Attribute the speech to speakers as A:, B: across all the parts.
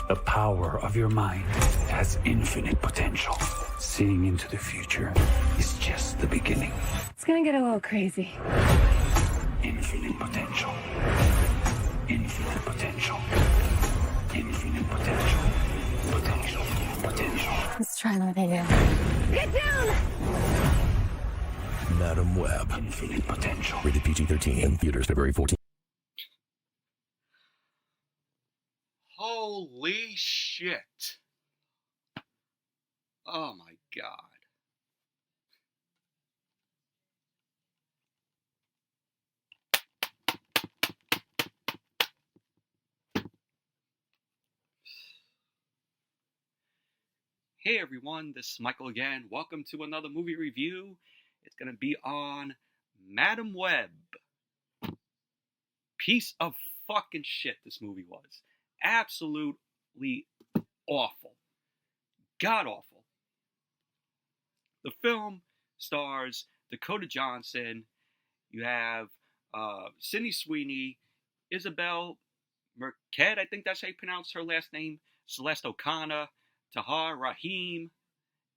A: The power of your mind has infinite potential. Seeing into the future is just the beginning.
B: It's gonna get a little crazy.
A: Infinite potential. Infinite potential. Infinite potential. Potential. Potential.
B: Let's try living it. Get down!
C: Madam Webb.
A: Infinite potential.
C: Rated PG-13 in theaters February 14th.
D: Holy shit. Oh my god. Hey everyone, this is Michael again. Welcome to another movie review. It's going to be on Madam Webb. Piece of fucking shit this movie was. Absolutely awful. God awful. The film stars Dakota Johnson. You have Sydney Sweeney, Isabela Merced, I think that's how you pronounce her last name, Celeste O'Connor, Tahar Rahim,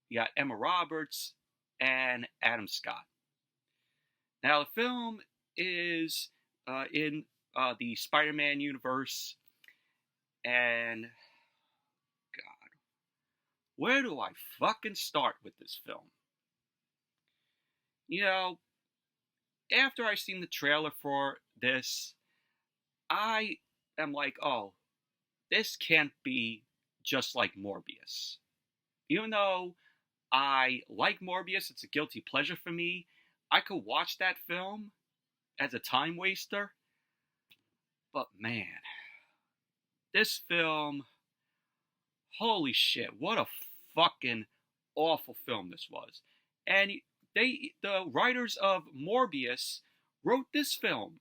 D: you got Emma Roberts, and Adam Scott. Now, the film is in the Spider-Man universe, and God, where do I fucking start with this film? You know, after I seen the trailer for this, I am like, oh, this can't be just like Morbius. Even though I like Morbius, it's a guilty pleasure for me, I could watch that film as a time waster. But man, this film, holy shit, what a fucking awful film this was. And the writers of Morbius wrote this film.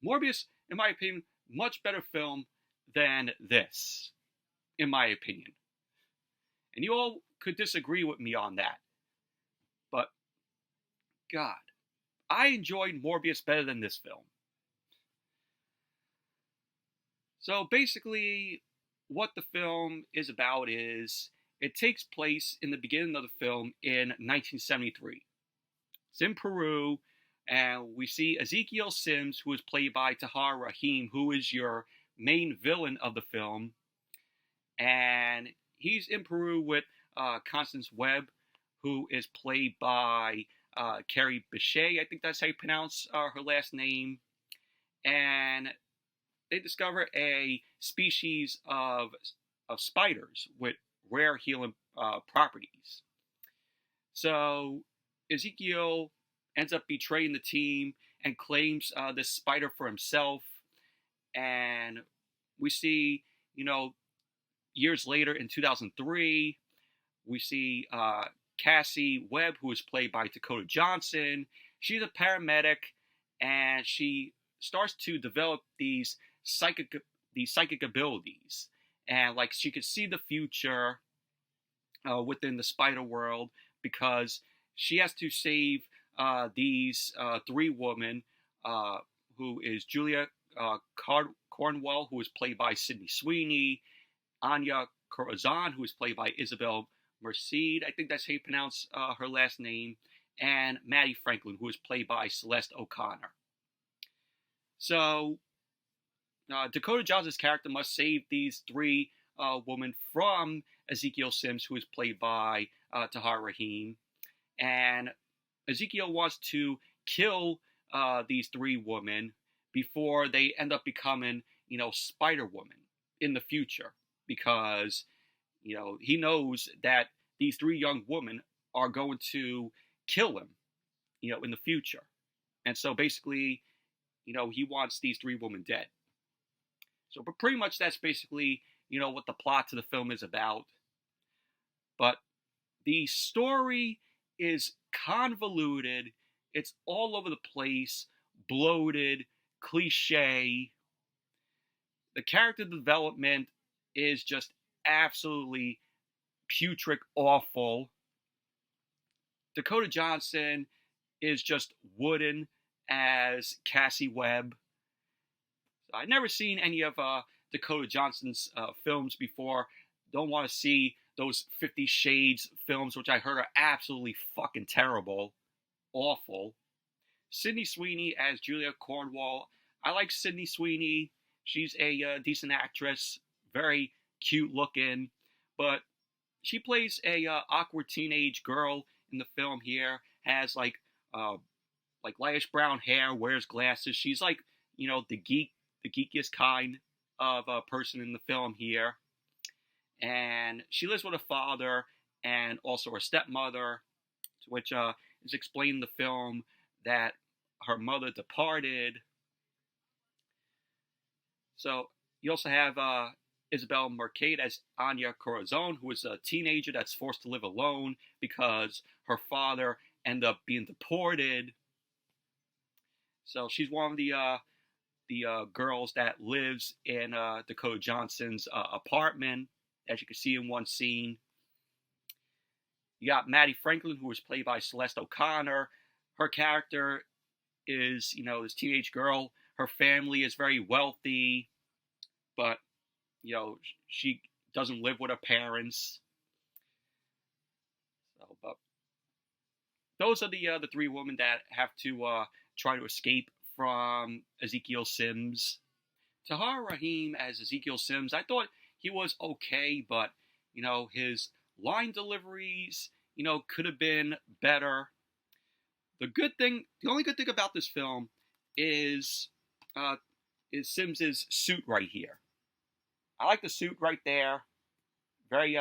D: Morbius, in my opinion, much better film than this, in my opinion. And you all could disagree with me on that. But, God, I enjoyed Morbius better than this film. So basically, what the film is about is, it takes place in the beginning of the film in 1973. It's in Peru, and we see Ezekiel Sims, who is played by Tahar Rahim, who is your main villain of the film, and he's in Peru with Cassie Webb, who is played by Carrie Bechet, I think that's how you pronounce her last name, and they discover a species of spiders with rare healing properties. So Ezekiel ends up betraying the team and claims this spider for himself. And we see, years later in 2003, we see Cassie Webb, who is played by Dakota Johnson. She's a paramedic, and she starts to develop these psychic abilities. And like she could see the future within the spider world, because she has to save these three women, who is Julia Cornwell, who is played by Sydney Sweeney, Anya Corazon, who is played by Isabela Merced, I think that's how you pronounce her last name, and Maddie Franklin, who is played by Celeste O'Connor. So Dakota Johnson's character must save these three women from Ezekiel Sims, who is played by Tahar Rahim, and Ezekiel wants to kill these three women before they end up becoming, Spider-Woman in the future, because, he knows that these three young women are going to kill him, in the future. And so basically, he wants these three women dead. So, but pretty much that's basically, what the plot to the film is about. But the story is convoluted. It's all over the place, bloated, cliche. The character development is just absolutely putrid, awful. Dakota Johnson is just wooden as Cassie Webb. So I've never seen any of Dakota Johnson's films before. Don't want to see those 50 Shades films, which I heard are absolutely fucking terrible. Awful. Sydney Sweeney as Julia Cornwall. I like Sydney Sweeney. She's a decent actress. Very cute looking. But she plays a awkward teenage girl in the film here. Has like lightish brown hair, wears glasses. She's like, the geekiest kind of person in the film here. And she lives with a father and also her stepmother, which is explained in the film that her mother departed. So you also have Isabela Merced as Anya Corazon, who is a teenager that's forced to live alone because her father ended up being deported. So she's one of the girls that lives in Dakota Johnson's apartment, as you can see in one scene. You got Maddie Franklin, who was played by Celeste O'Connor. Her character is, this teenage girl. Her family is very wealthy, but, she doesn't live with her parents. So, but those are the three women that have to try to escape from Ezekiel Sims. Tahar Rahim as Ezekiel Sims, I thought he was okay, but, his line deliveries, could have been better. The only good thing about this film is Sims's suit right here. I like the suit right there. Very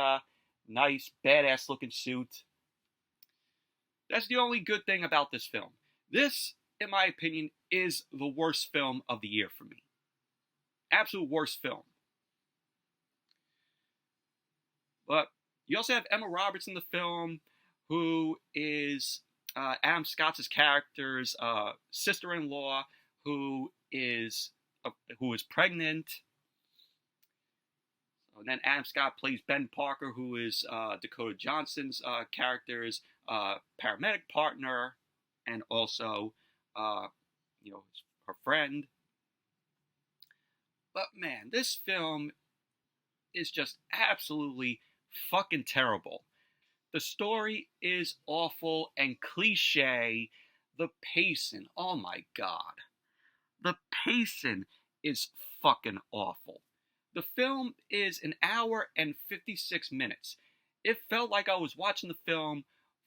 D: nice, badass looking suit. That's the only good thing about this film. This, in my opinion, is the worst film of the year for me. Absolute worst film. But you also have Emma Roberts in the film, who is Adam Scott's character's sister-in-law, who is pregnant. And then Adam Scott plays Ben Parker, who is Dakota Johnson's character's paramedic partner, and also, her friend. But man, this film is just absolutely fucking terrible. The story is awful and cliche. The pacing, oh my god. The pacing is fucking awful. The film is an hour and 56 minutes. It felt like I was watching the film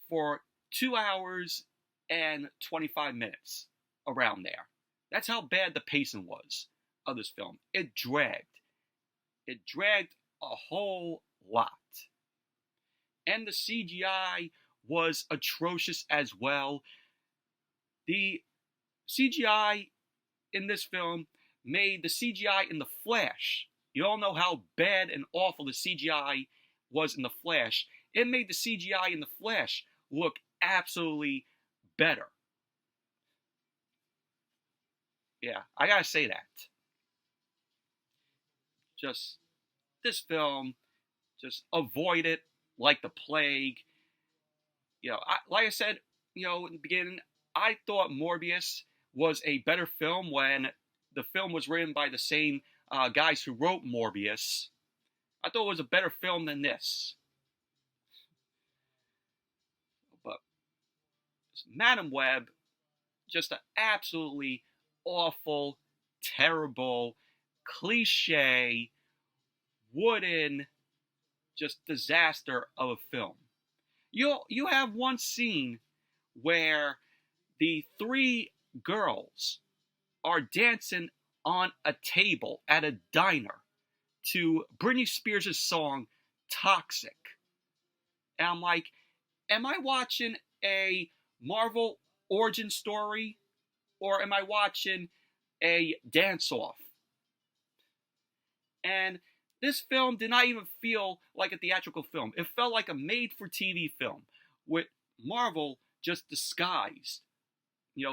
D: for 2 hours and 25 minutes, around there. That's how bad the pacing was of this film. It dragged. It dragged a whole lot. And the CGI was atrocious as well. The CGI in this film made the CGI in The Flash. You all know how bad and awful the CGI was in The Flash. It made the CGI in The Flash look absolutely better. Yeah, I gotta say that. Just, this film, just avoid it like the plague. Like I said, in the beginning, I thought Morbius was a better film when the film was written by the same guys who wrote Morbius. I thought it was a better film than this. But Madam Web, just an absolutely awful, terrible, cliche, wooden, just disaster of a film. You have one scene where the three girls are dancing on a table at a diner to Britney Spears' song Toxic. And I'm like, am I watching a Marvel origin story, or am I watching a dance-off? And this film did not even feel like a theatrical film. It felt like a made-for-TV film with Marvel just disguised,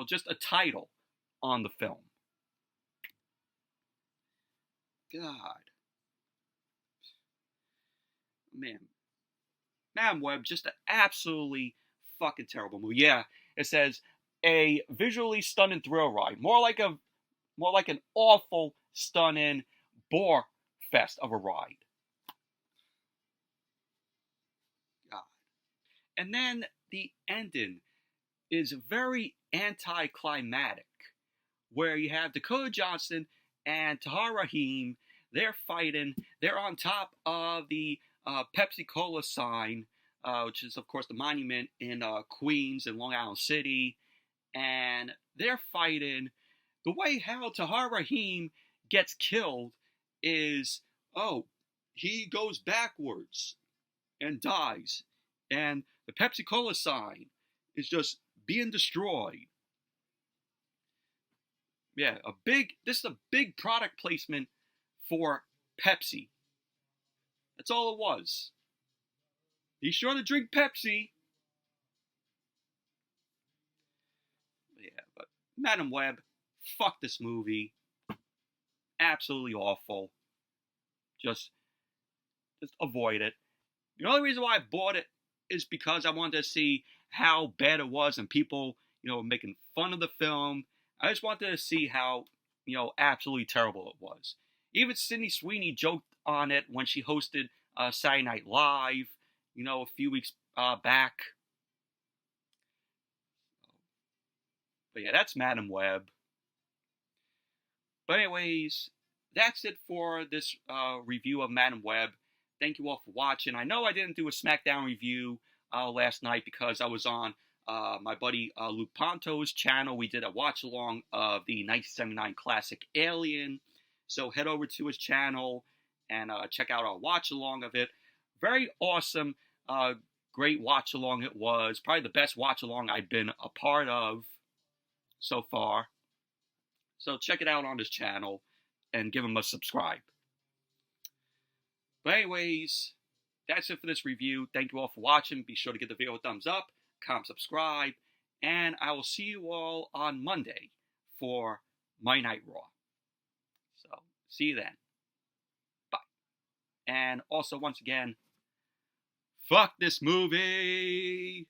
D: just a title on the film. God. Man. Madam Web, just an absolutely fucking terrible movie. Yeah, it says a visually stunning thrill ride. More like an awful, stunning, fest of a ride. God. And then the ending is very anticlimactic, where you have Dakota Johnson and Tahar Rahim. They're fighting. They're on top of the Pepsi Cola sign, which is, of course, the monument in Queens and Long Island City. And they're fighting. The way how Tahar Rahim gets killed is, he goes backwards and dies. And the Pepsi Cola sign is just being destroyed. Yeah, this is a big product placement for Pepsi. That's all it was. Be sure to drink Pepsi. Yeah, but Madam Webb, fuck this movie. Absolutely awful. Just avoid it. The only reason why I bought it is because I wanted to see how bad it was and people, making fun of the film. I just wanted to see how, absolutely terrible it was. Even Sydney Sweeney joked on it when she hosted Saturday Night Live, a few weeks back. But yeah, that's Madam Webb. But anyways, that's it for this review of Madam Webb. Thank you all for watching. I know I didn't do a SmackDown review last night because I was on my buddy Luke Ponto's channel. We did a watch-along of the 1979 classic Alien. So head over to his channel and check out our watch-along of it. Very awesome, great watch-along it was. Probably the best watch-along I've been a part of so far. So check it out on his channel and give him a subscribe. But anyways, that's it for this review. Thank you all for watching. Be sure to give the video a thumbs up, comment, subscribe, and I will see you all on Monday for Monday Night Raw. So, see you then. Bye. And also, once again, fuck this movie!